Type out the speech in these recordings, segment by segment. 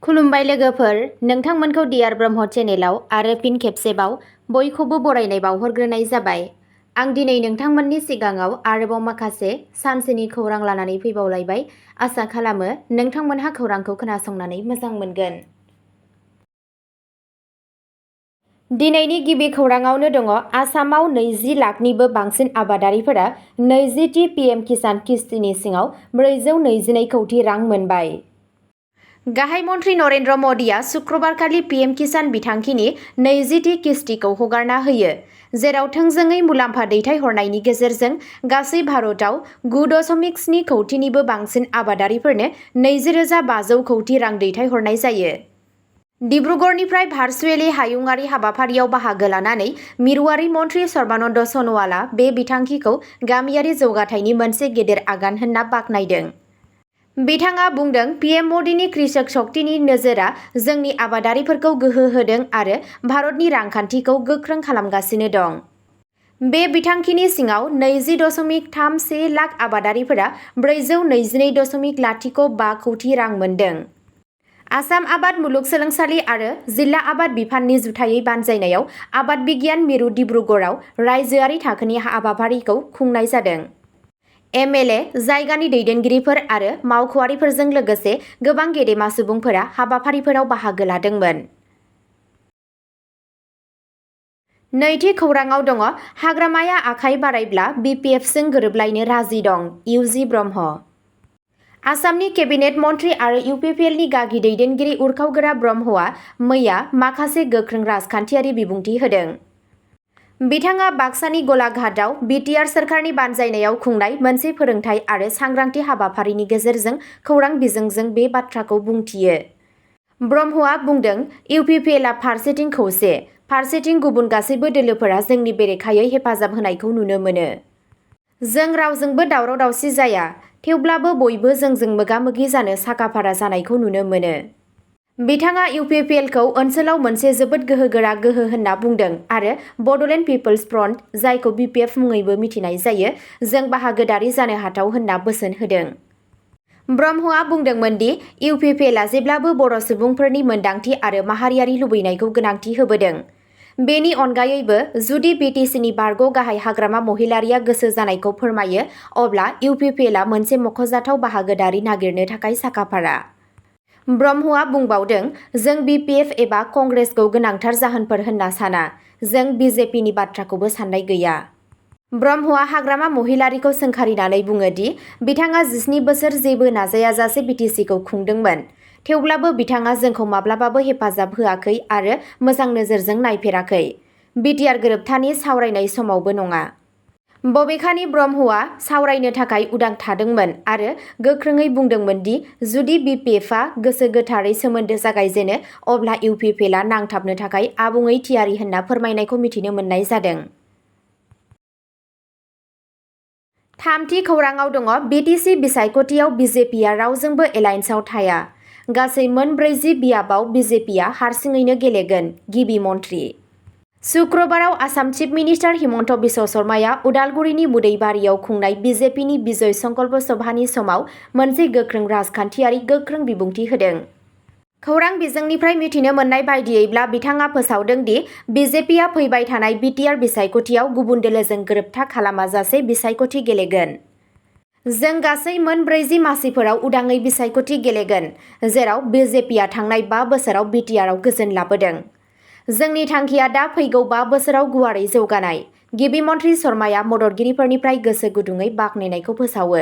खुलुमबाय लोगोफोर, नोंथांमोनखौ डियार ब्रह्म चेनेलाव आरो फिन खेबसेबाव बयखौबो बरायनाय बावहरग्रोनाय जाबाय। आं दिनै नोंथांमोननि सिगाङाव आरोबाव माखासे सानसेनि खौरां लानानै फैबावलायबाय। आसा खालामो नोंथांमोनहा खौरांखौ खोनासंनानै मोजां मोनगोन। दिनैनि गिबि खौराङावनो दङ आसामाव 20 लाखनिबो बांसिन आबादारिफोरा 20थि पिएम किसान किस्तिनि सिङाव 422 कौटि रां मोनबाय। गाहाय मन्त्रि नरेन्द्र मदिआ शुक्रबारखालि पिएम किसान बिथांखिनि 20थि किस्तिखौ हगारना होयो, जेराव थोंजोङै मुलाम्फा दैथायहरनायनि गेजेरजों गासै भारतआव 9.7 कौटिनिबो बांसिन आबादारिफोरनो 20,500 कौटि रां दैथायहरनाय जायो। डिब्रुगड़निफ्राय भार्चुएलि हायुंआरि हाबाफारियाव बाहागो लानानै मिरुआरि मन्त्रि सर्बानन्द सन'वालआ बे बिथांखिखौ गामियारि जौगाथायनि मोनसे गेदेर आगान होनना बाख्नायदों। बिथाङा बुंदों, पिएम मदिनि कृषक शक्तिनि नोजोरआ जोंनि आबादारिफोरखौ गोहो होदों आरो भारतनि रांखान्थिखौ गोख्रों खालामगासिनो दं। बे बिथांखिनि सिङाव 20.31 लाख आबादारिफोरा 422.05 कौटि रां मोन्दों। आसाम आबाद मुलुगसोलोंसालि आरो जिल्ला आबाद बिफाननि जुथायै बानजायनायाव आबाद बिगियान मिरु डिब्रुगड़आव रायजोआरि थाखोनि हाबाफारिखौ खुंनाय जादों। एमएलए, जायगानि दैदेनगिरिफोर आरो मावख'आरिफोरजों लोगोसे गोबां गेदेमा सुबुंफोरा हाबाफारिफोराव बाहागो लादोंमोन। नैथि खौराङाव दङ हाग्रामाया आखाइ बारायब्ला बिपिएफजों गोरोबलायनो राजि दं। इउजि ब्रह्म। आसामनि केबिनेट मन्त्रि आरो इउपिपिएलनि गागि दैदेनगिरि उरखावगोरा ब्रह्मआ मैया माखासे गोख्रों राजखान्थियारि बिबुंथि होदों। बिथाङा बाक्सानि गलाघाटआव बिटिआर सोरखारनि बानजायनायाव खुंनाय मोनसे फोरोंथाय आरो सांग्रांथि हाबाफारिनि गेजेरजों खौरां बिजोंजों बे बाथ्राखौ बुंथियो। ब्रह्मआ बुंदों, इउपिपिएलआ फारसेथिं खौसे, फारसेथिं गुबुन गासैबो दोलोफोरा जोंनि बेरेखायै हेफाजाब होनायखौ नुनो मोनो। जों रावजोंबो दावराव-दावसि जाया, थेवब्लाबो बयबो जोंजों मोगा-मोगि जानो साखाफारा जानायखौ नुनो मोनो। बिथाङा इउपिपिएलखौ ओनसोलाव मोनसे जोबोद गोहोगोरा गोहो होनना बुंदों आरो बड'लेण्ड पिपल्स फ्रन्ट, जायखौ बिपिएफ मुङैबो मिथिनाय जायो, जों बाहागोदारि जानो हाथाव होनना बोसोन होदों। ब्रह्मआ बुंदोंमोन दि इउपिपिएलआ जेब्लाबो बर' सुबुंफोरनि मोनदांथि आरो माहारियारि लुबैनायखौ गोनांथि होबोदों। बेनि अनगायैबो, जुदि बिटिसिनि बारग' गाहाय हाग्रामा महिलारिया गोसो जानायखौ फोरमायो, अब्ला इउपिपिएलआ मोनसे मख'जाथाव बाहागोदारि नागिरनो थाखाय साखाफारा। ब्रह्मआ बुंबावदों, जों बिपिएफ एबा कंग्रेसखौ गोनांथार जाहोनफोर होनना साना, जों बिजेपिनि बाथ्राखौबो साननाय गैया। ब्रह्मआ हाग्रामा महिलारिखौ सोंखारिनानै बुङो दि बिथाङा 17 बोसोर जेबो नाजायाजासे बिटिसिखौ खुंदोंमोन, थेवब्लाबो बिथाङा जोंखौ माब्लाबाबो हेफाजाब होआखै आरो मोजां नोजोरजों नायफेराखै, बिटिआर गोरोबथानि सावरायनाय समावबो नङा। बबेखानि ब्रह्मआ सावरायनो थाखाय उदां थादोंमोन आरो गोख्रोङै बुंदोंमोन दि जुदि बिपिएफआ गोसो गोथारै सोमोन्दो जागायजेनो, अब्ला इउपिपिएलआ नांथाबनो थाखाय आबुङै थियारि होनना फोरमायनायखौ मिथिनो मोननाय जादों। थामथि खौराङाव दङ बिटिसि बिसायख'थियाव बिजेपिआ रावजोंबो एलायन्सआव थाया। गासै मोन 40 बियाबाव बिजेपिआ हारसिङैनो गेलेगोन। गिबि मन्त्रि। शुक्रबाराव आसाम चिफ मिनिस्टार हिमन्त बिश्व शर्माया उदालगुरिनि मुदैबारियाव खुंनाय बिजेपिनि बिजय संकल्प सभानि समाव मोनसे गोख्रों राजखान्थियारि गोख्रों बिबुंथि होदों। खौरां बिजोंनिफ्राय मिथिनो मोननाय बायदियैब्ला बिथाङा फोसावदों दि बिजेपिआ फैबाय थानाय बिटिआर बिसायख'थियाव गुबुन दोलोजों गोरोबथा खालामाजासे बिसायख'थि गेलेगोन। जों गासै मोन 40 मासिफोराव उदाङै बिसायख'थि गेलेगोन, जेराव बिजेपिआ थांनाय 5 बोसोराव बिटिआरआव गोजोन लाबोदों। जोंनि थांखिया दा फैगौ 5 बोसोराव गुवारै जौगानाय। गिबि मन्त्रि शर्माया मददगिरिफोरनिफ्राय गोसो गुदुङै बाख्नायनायखौ फोसावो।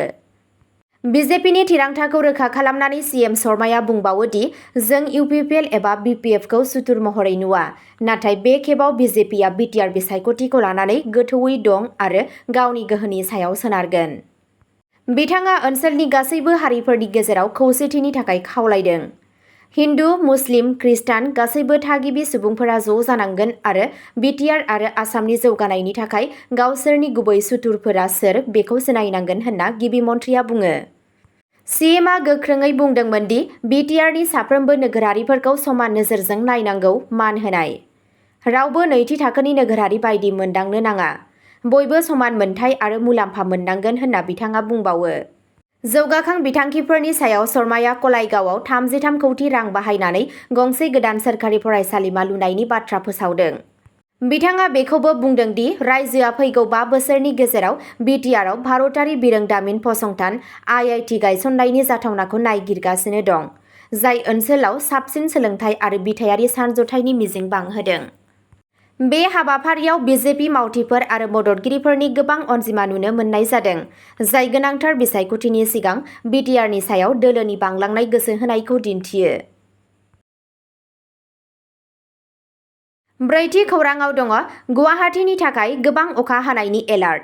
बिजेपिनि थिरांथाखौ रोखा खालामनानै सिएम शर्माया बुंबावो दि जों इउपिपिएल एबा बिपिएफखौ सुथुर महरै नुवा, नाथाय बे खेबाव बिजेपिआ बिटिआर बिसायख'थिखौ लानानै गोथौवै दं आरो गावनि गोहोनि सायाव सोनारगोन। बिथाङा ओनसोलनि गासैबो हारिफोरनि गेजेराव खौसेथिनि थाखाय खावलायदों। हिन्दु, मुस्लिम, खृष्टान गासैबो थागिबि सुबुंफोरा ज' जानांगोन आरो बिटिआर आरो आसामनि जौगानायनि थाखाय गावसोरनि गुबै सुथुरफोरा सोर बेखौ सिनायनांगोन होनना गिबि मन्थ्रिया बुङो। सिएमआ गोख्रोङै बुंदोंमोन दि बिटिआरनि साफ्रोमबो नोगोरारिफोरखौ समान नोजोरजों नायनांगौ, मान होनाय। रावबो नैथि थाखोनि नोगोरारि बायदि मोनदांनो नाङा। बयबो समान मोनथाय आरो मुलाम्फा मोननांगोन होनना बिथाङा बुंबावो। जौगाखां बिथांखिफोरनि सायाव शर्माया कलाइगावआव 33 कौटि रां बाहायनानै गंसे गोदान सोरखारि फरायसालिमा लुनायनि बाथ्रा फोसावदों। बिथाङा बेखौबो बुंदों दि रायजोआ फैगौ 5 बोसोरनि गेजेराव बिटिआरआव भारतारि बिरोंदामिन फसंथान (IIT) गायसननायनि जाथावनाखौ नायगिरगासिनो दं, जाय ओनसोलाव साबसिन सोलोंथाय आरो बिथायारि सानज'थायनि मिजिं बांहोदों। बे हाबाफारियाव बिजेपि मावथिफोर आरो मददगिरिफोरनि गोबां अनजिमा नुनो मोननाय जादों, जाय गोनांथार बिसायख'थिनि सिगां बिटिआरनि सायाव दोलोनि बांलांनाय गोसो होनायखौ दिन्थियो। ब्रैथि खौरांआव दङ गुवाहाटीनि थाखाय गोबां अखा हानायनि एलार्ट।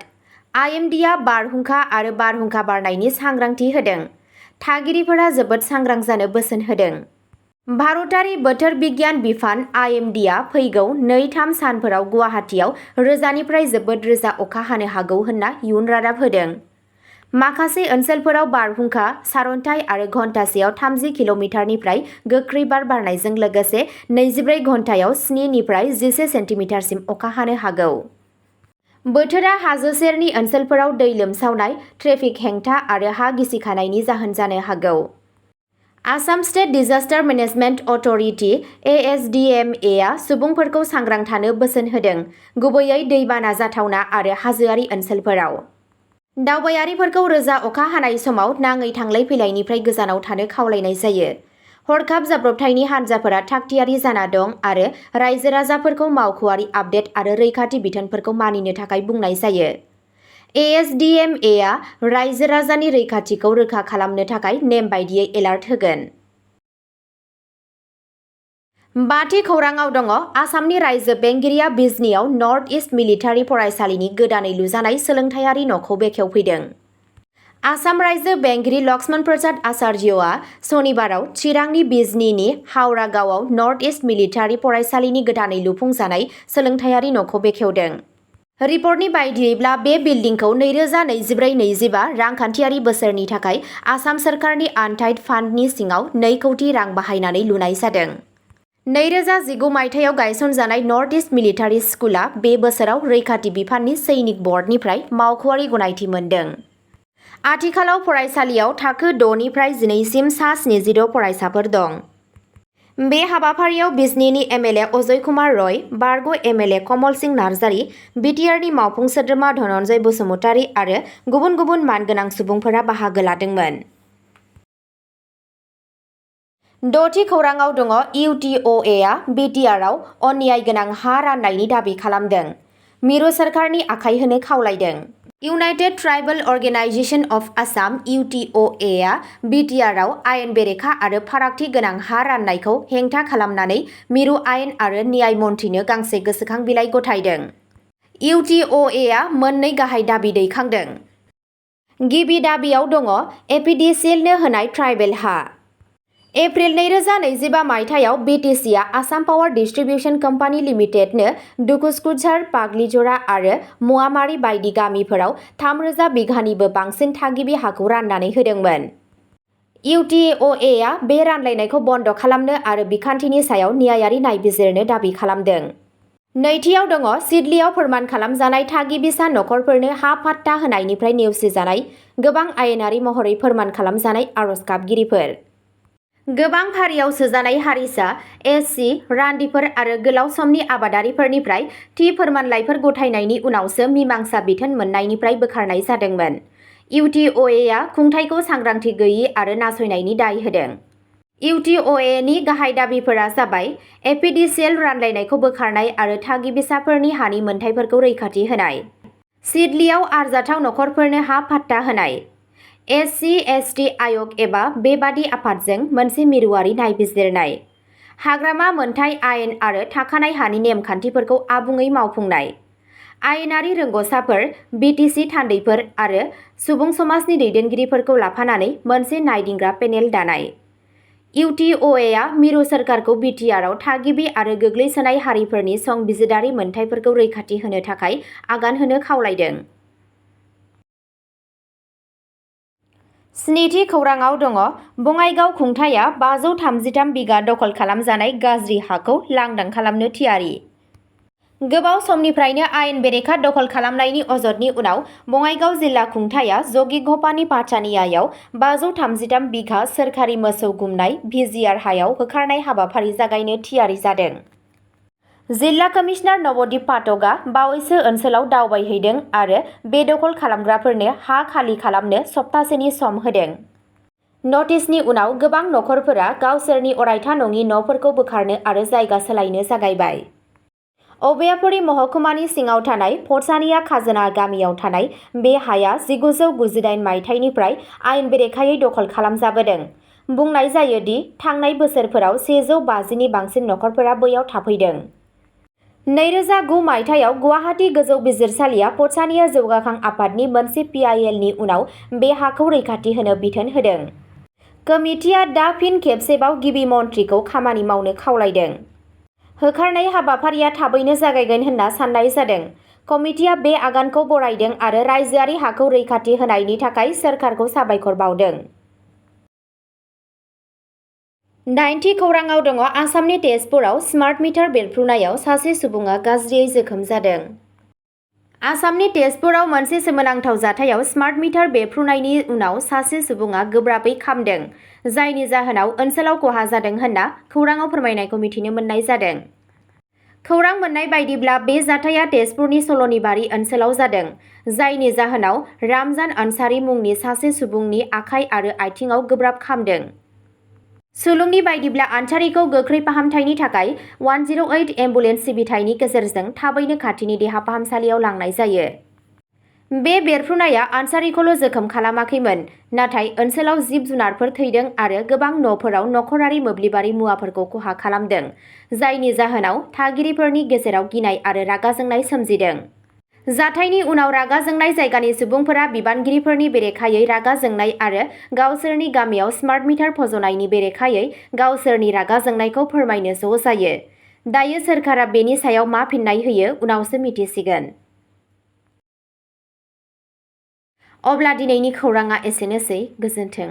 IMDआ बारहुंखा आरो बारहुंखा बारनायनि सांग्रांथि होदों। थागिरिफोरा जोबोद सांग्रां जानो बोसोन होदों। भारतारि बोथोर बिगियान बिफान IMDआ फैगौ 2-3 सानफोराव गुवाहाटीआव रोजानिफ्राय जोबोद रोजा अखा हानो हागौ होनना इयुन रादाब होदों। माखासे ओनसोलफोराव बारहुंखा, सारअन्थाइ आरो घन्टासेआव 30 किल'मिटारनिफ्राय गोख्रै बार बारनायजों लोगोसे 24 घन्टायाव 7 निफ्राय 11 सेन्टिमिटारसिम अखा हानो हागौ। बोथोरा हाजो सेरनि ओनसोलफोराव दै लोमसावनाय, ट्रेफिक हेंथा आरो हा गिसिखानायनि जाहोन जानो हागौ। Assam state disaster management authority (ASDMA) आ सुबुंफोरखौ सांग्रां थानो बोसोन होदों, गुबैयै दैबाना जाथावना आरो हाजोआरि ओनसोलफोराव। दावबायारिफोरखौ रोजा अखा हानाय समाव नाङै थांलाय फैलायनिफ्राय गोजानाव थानो खावलायनाय जायो। हरखाब जाब्रबथायनि हानजाफोरा थागथियारि जाना दं आरो रायजो-राजाफोरखौ मावख'आरि आपडेट आरो रैखाथि बिथोनफोरखौ मानिनो थाखाय बुंनाय जायो। ASDMA आ रायजो-राजानि रैखाथिखौ रोखा खालामनो थाखाय नेम बायदियै एलार्ट होगोन। बाथि खौरांआव दङ आसामनि रायजो बेंगिरिया बिजनीआव नर्थ इस्ट मिलिटारि फरायसालिनि गोदानै लुजानाय सोलोंथायारि न'खौ बेखेवफैदों। आसाम रायजो बेंगिरि लक्ष्मण प्रसाद आचार्यआ सनिबाराव चिरांनि बिजनीनि हावरा गावआव नर्थ इस्ट मिलिटारि फरायसालिनि गोदानै लुफुंजानाय सोलोंथायारि न'खौ बेखेवदों। रिपर्टनि बायदियैब्ला बे बिल्डिंखौ 2024-25 रांखान्थियारि बोसोरनि थाखाय आसाम सोरखारनि आनटाइड फान्डनि सिङाव 2 कौटि रां बाहायनानै लुनाय जादों। 2019 मायथाइयाव गायसनजानाय नर्थ इस्ट मिलिटारि स्कुला बे बोसोराव रैखाथि बिफाननि सैनिक बर्डनिफ्राय मावख'आरि गनायथि मोनदों। आथिखालाव फरायसालियाव थाखो 6 निफ्राय 12 सिम सा 76 फरायसाफोर दं। बे हाबाफारियाव बिजनीनि MLA अजय कुमार रय, बारग' MLA कमल सिंह नार्जारी, बिटिआरनि मावफुं सोद्रोमा धनन्जय बसुमतारी आरो गुबुन गुबुन मानगोनां सुबुंफोरा बाहागो लादोंमोन। द'थि खौरांआव दङ UTOA आ बिटिआरआव अन्याय गोनां हा राननायनि दाबि खालामदों, मिरु सोरखारनि आखाइ होनो खावलायदों। United tribal organisation of Assam (UTOA) आ बिटिआरआव आयेन बेरेखा आरो फारागथि गोनां हा राननायखौ हेंथा खालामनानै मिरु आयेन आरो न्याय मन्थ्रिनो गांसे गोसोखां बिलाइ गथायदों। UTOA आ मोननै गाहाय दाबि दैखांदों। गिबि दाबियाव दङ एपिडिसिएलनो होनाय ट्राइबेल हा। एप्रिल 2025 मायथाइयाव बिटिसिआ आसाम पावार डिस्ट्रिबिउसन कम्पानि लिमिटेडनो दुकुसकुझार, पाग्लिजरा आरो मुवामारी बायदि गामिफोराव 3000 बिघानिबो बांसिन थागिबि हाखौ राननानै होदोंमोन। UTOA आ बे रानलायनायखौ बन्द खालामनो आरो बिखान्थिनि सायाव न्यायारि नायबिजिरनो दाबि खालामदों। नैथियाव दङ सिडलीआव फोरमान खालामजानाय थागिबिसा नखरफोरनो हा पाट्टा होनायनिफ्राय नेवसिजानाय गोबां आयेनारि महरै फोरमान खालामजानाय आर'ज गाबगिरिफोर। गोबां फारियाव सोजानाय हारिसा, SC, रान्दिफोर आरो गोलाव समनि आबादारिफोरनिफ्राय थि फोरमानलाइफोर गथायनायनि उनावसो मिमांसा बिथोन मोननायनिफ्राय बोखारनाय जादोंमोन। UTOA आ खुंथायखौ सांग्रांथि गैयि आरो नासयनायनि दाय होदों। UTOA नि गाहाय दाबिफोरा जाबाय एपिडिसिएल रानलायनायखौ बोखारनाय आरो थागिबिसाफोरनि हानि मोनथायफोरखौ रैखाथि होनाय। सिडलीआव आरजाथाव नखरफोरनो हा पाट्टा होनाय। SC/ST आय'ग एबा बेबादि आफादजों मोनसे मिरुआरि नायबिजिरनाय। हाग्रामा मोनथाय आयेन आरो थाखानाय हानि नेमखान्थिफोरखौ आबुङै मावफुंनाय। आयेनारि रोंग'साफोर, BTC थान्दैफोर आरो सुबुं समाजनि दैदेनगिरिफोरखौ लाफानानै मोनसे नायदिंग्रा पेनेल दानाय। UTOA आ मिरु सोरखारखौ बिटिआरआव थागिबि आरो गोग्लैसोनाय हारिफोरनि संबिजिदारि मोनथायफोरखौ रैखाथि होनो थाखाय आगान होनो खावलायदों। स्निथि खौरांआव दङ बङाइगाव खुंथायआ 533 बिगा दखल खालामजानाय गाज्रि हाखौ लांदां खालामनो थियारि। गोबाव समनिफ्रायनो आयेन बेरेखा दखल खालामनायनि अजदनि उनाव बङाइगाव जिल्ला खुंथाया जगिघपानि पाठानियायाव 533 बिघा सोरखारि मोसौ गुमनाय भिजिआर हायाव होखारनाय हाबाफारि जागायनो थियारि जादों। जिल्ला कमिशनार नबदीप पाठकआ बावैसो ओनसोलाव दावबायहैदों आरो बेदखल खालामग्राफोरनो हा खालि खालामनो सप्तासेनि सम होदों। नटिसनि उनाव गोबां नखरफोरा गावसोरनि अरायथा नङि न'फोरखौ बोखारनो आरो जायगा सोलायनो जागायबाय। अबयापुरी महकुमानि सिङाव थानाय पटसानिया खाजोना गामियाव थानाय बे हाया 1998 मायथाइनिफ्राय आयेन बेरेखायै दखल खालामजाबोदों। बुंनाय जायो दि थांनाय बोसोरफोराव 150 नि बांसिन नखरफोरा बैयाव थाफैदों। 2009 मायथाइयाव गुवाहाटी गोजौ बिजिरसालिया पटसानिया जौगाखां आफादनि मोनसे PIL-नि उनाव बे हाखौ रैखाथि होनो बिथोन होदों। कमिटिया दा फिन खेबसेबाव गिबि मन्थ्रिखौ खामानि मावनो खावलायदों। होखारनाय हाबाफारिया थाबैनो जागायगोन होनना सान्नाय जादों। कमिटिया बे आगानखौ बरायदों आरो रायजोआरि हाखौ रैखाथि होनायनि थाखाय सोरखारखौ साबायखर बावदों। 9थि खौराङाव दङ आसामनि तेजपुराव स्मार्ट मिटार बेरफ्रुनायाव सासे सुबुङा गाज्रियै जोखोम जादों। आसामनि तेजपुराव मोनसे सोमोनांथाव जाथायाव स्मार्ट मिटार बेरफ्रुनायनि उनाव सासे सुबुङा गोब्राबै खामदों, जायनि जाहोनाव ओनसोलाव खहा जादों होनना खौराङाव फोरमायनायखौ मिथिनो मोननाय जादों। खौरां मोननाय बायदिब्ला बे जाथाया तेजपुरनि सल'निबारि ओनसोलाव जादों, जायनि जाहोनाव रामजान अन्सारी मुंनि सासे सुबुंनि आखाइ आरो आथिंआव गोब्राब खामदों। सुलुंनि बायदिब्ला अन्सारीखौ गोख्रै फाहामथायनि थाखाय 108 एम्बुलेन्स सिबिथायनि गेजेरजों थाबैनो खाथिनि देहा फाहामसालियाव लांनाय जायो। बे बेरफ्रुनाया अन्सारीखौल' जोखोम खालामाखैमोन, नाथाय ओनसोलाव जिब-जुनारफोर थैदों आरो गोबां न'फोराव नखरारि मोब्लिबारि मुवाफोरखौ खहा खालामदों, जायनि जाहोनाव थागिरिफोरनि गेजेराव गिनाय आरो रागा जोंनाय सोमजिदों। जाथायनि उनाव रागा जोंनाय जायगानि सुबुंफोरा बिबानगिरिफोरनि बेरेखायै रागा जोंनाय आरो गावसोरनि गामियाव स्मार्ट मिटार फज'नायनि बेरेखायै गावसोरनि रागा जोंनायखौ फोरमायनो ज' जायो। दायो सोरखारा बेनि सायाव मा फिननाय होयो उनावसो मिथिसिगोन। अब्ला दिनैनि खौराङा एसेनोसै, गोजोन्थों।